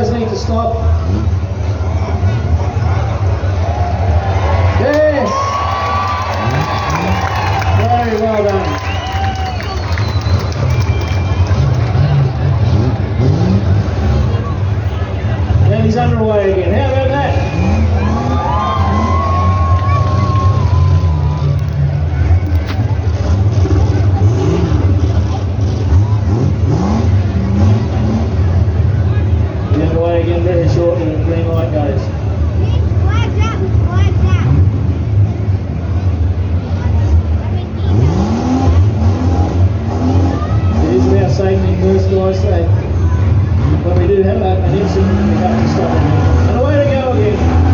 guys need to stop. Yes! Very well done. And he's underway again. How about that? Underway again very shortly when the green light goes. It is about safety first, guys. So when we do have an incident, we have to stop it. And away to go again.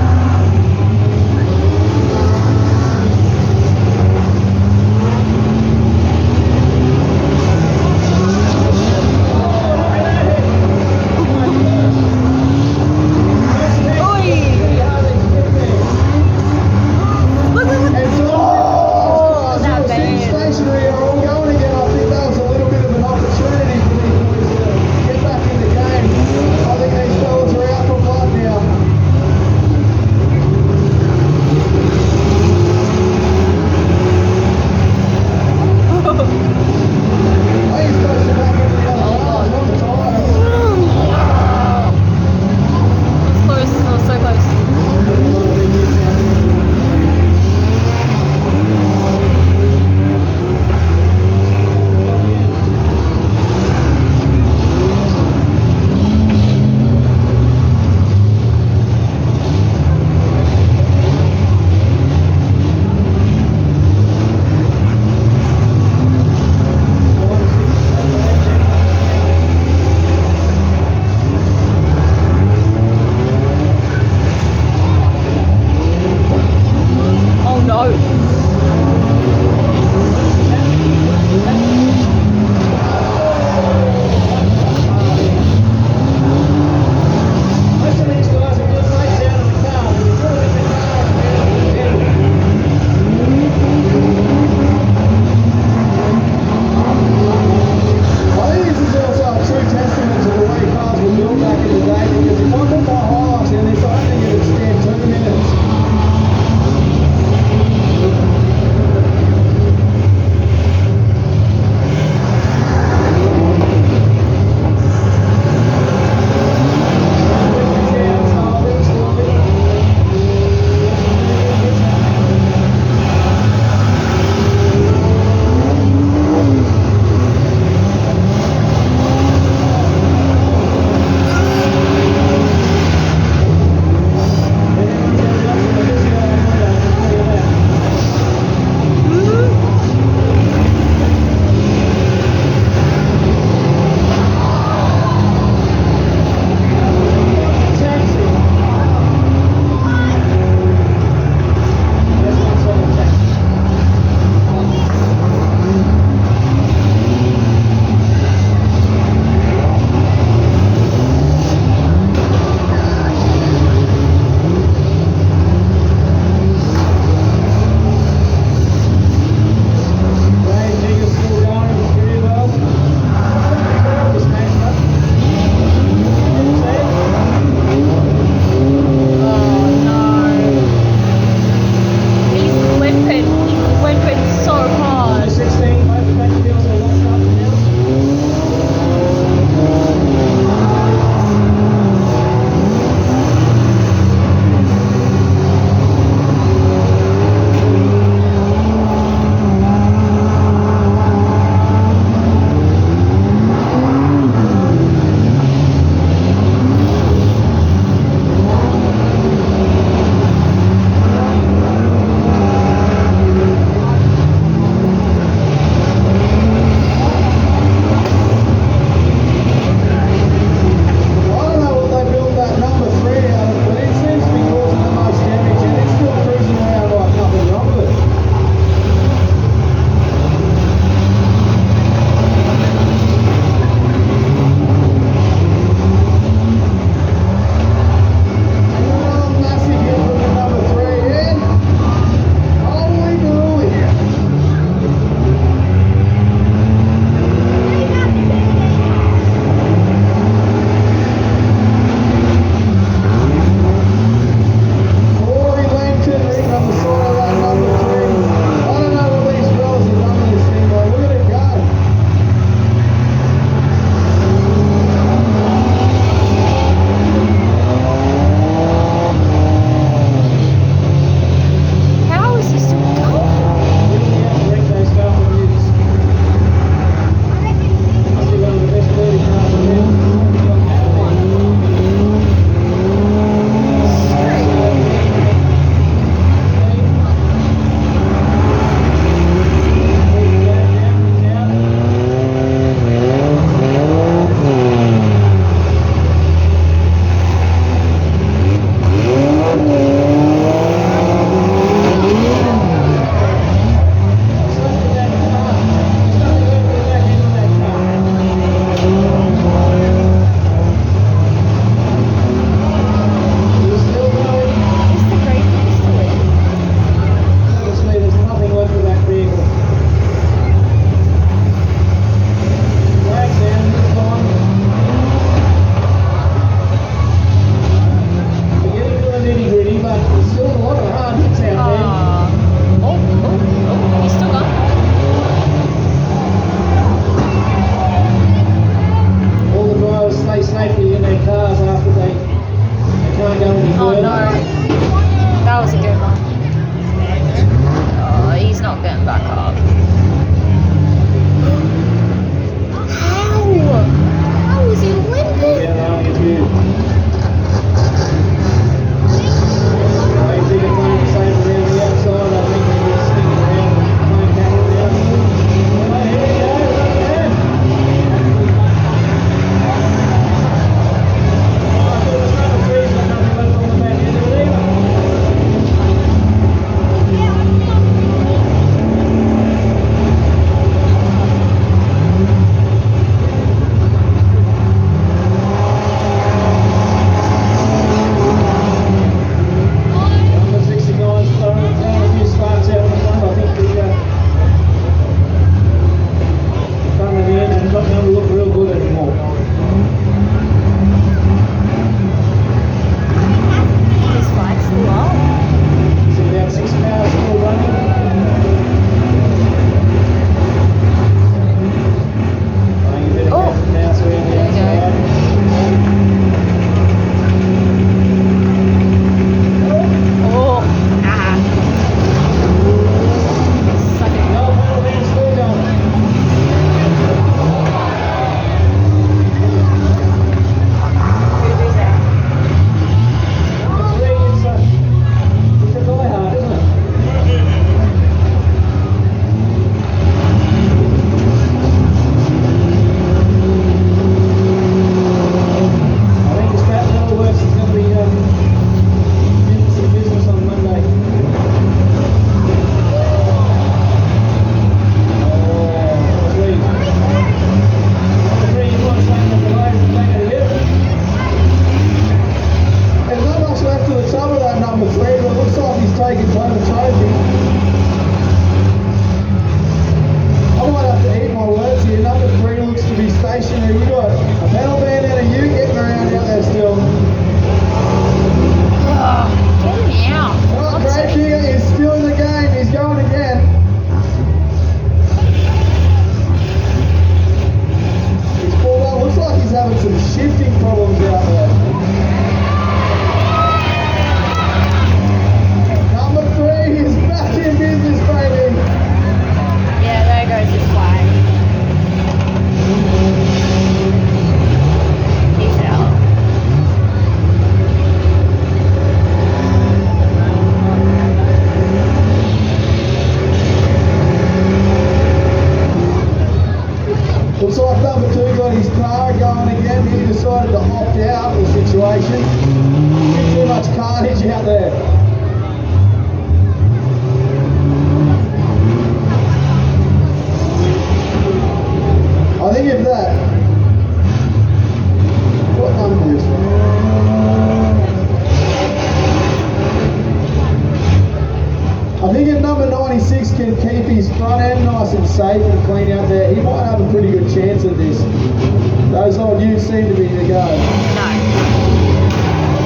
don't seem to be the go. No.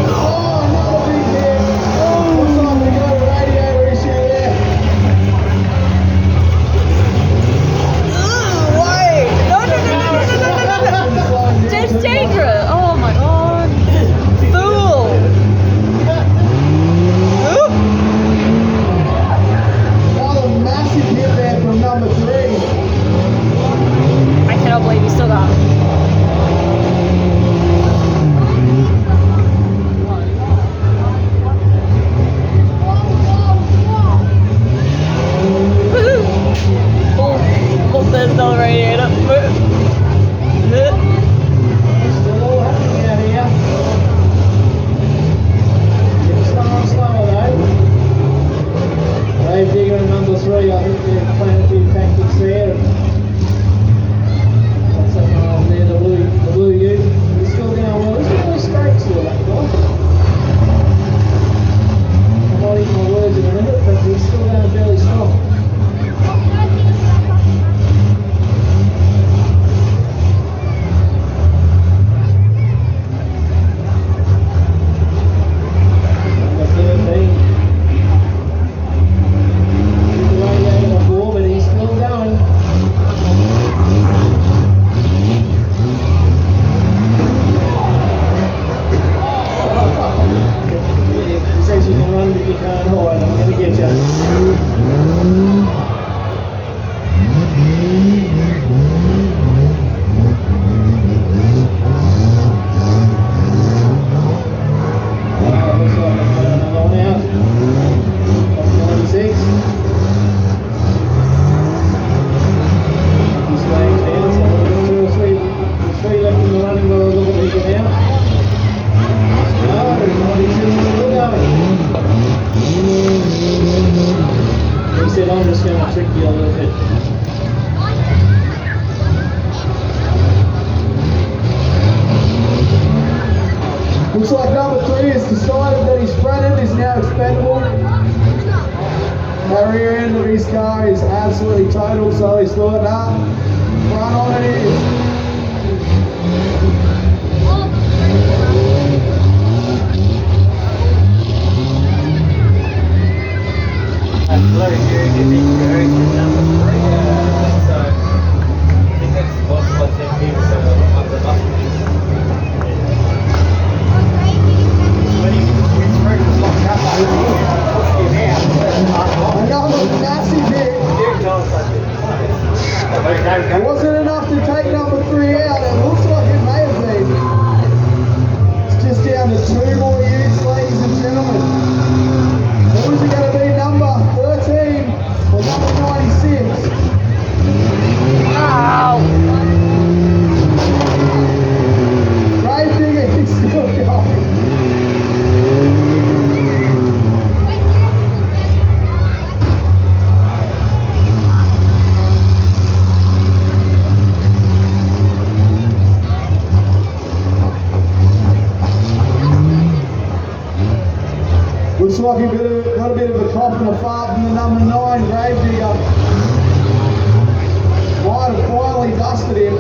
Oh, another big hit. Looks like we got a radiator issue there. Wait! No. That's dangerous! Oh my god! Fool! Another massive hit there from number 3. I cannot believe you still got it. Oh, there's another radiator. Still all happening out here. It's starting slower though. Dave Digger and number 3, I think they're playing a few tactics there. Got someone over there, the blue ute. He's still going well. It's really straight still, that guy. I might eat my words in a minute, but he's still going fairly strong. I'm just going to trick you a little bit. Looks like number 3 has decided that his front end is now expendable. The rear end of his car is absolutely total, so he's thought, nah, front on it is. Another massive hit. It wasn't enough to take number 3 out. It looks like it may have been. It's just down to 2 more utes, ladies and gentlemen. Who is it going to be, number 13 or number 96? Wow! Grave Digger is still going. Looks like he got a bit of a cough and a fart from the number 9 Grave Digger. Might have finally dusted him.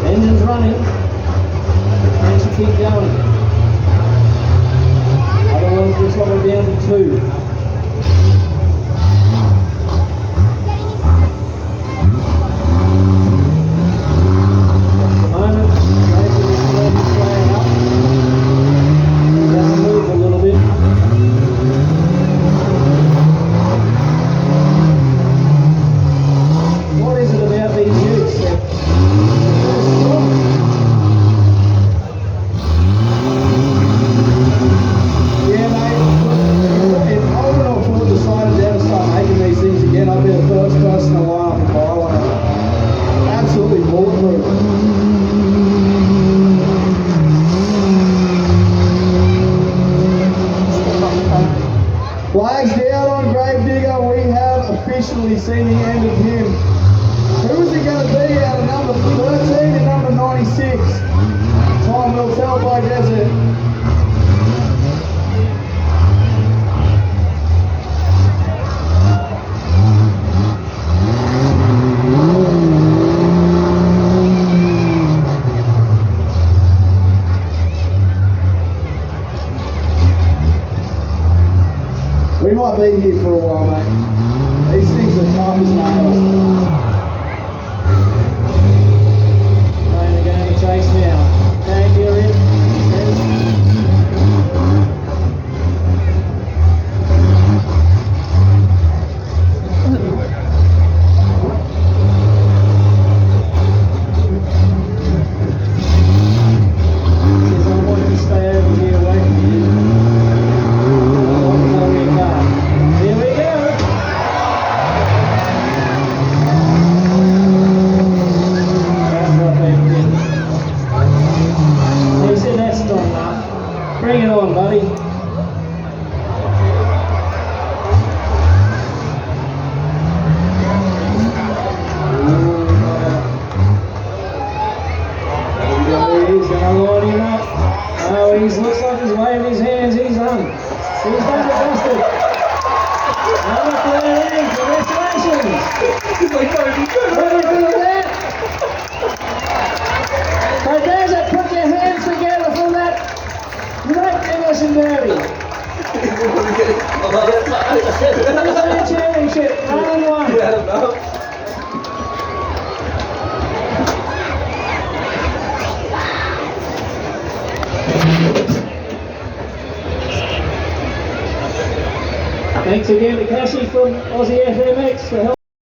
Engine's running, and she keep going. Otherwise, looks like we're down to 2. At the moment, Nathan is playing up. He's going to move a little bit. What is it about these utes? Yeah, mate. Flags down on Gravedigger. We have officially seen the end of him. Who is it going to be out of number 13 and number 96? Time will tell by Desert. We might be here for a while, mate. These things are tough as nails. Playing the game of chase now. Thank you, Rick. Says I want to stay over here away from you. Here we go. That's what they did. He said that's not enough. Bring it on, buddy. He's gonna line him up. Oh, he looks like he's waving his hands. He's done it busted. Number 13, congratulations. Ready for that? So Beaudesert, put your hands together for that great Demolition derby. Queensland Championship, round one. Thanks again to Cashy from Aussie FMX for helping.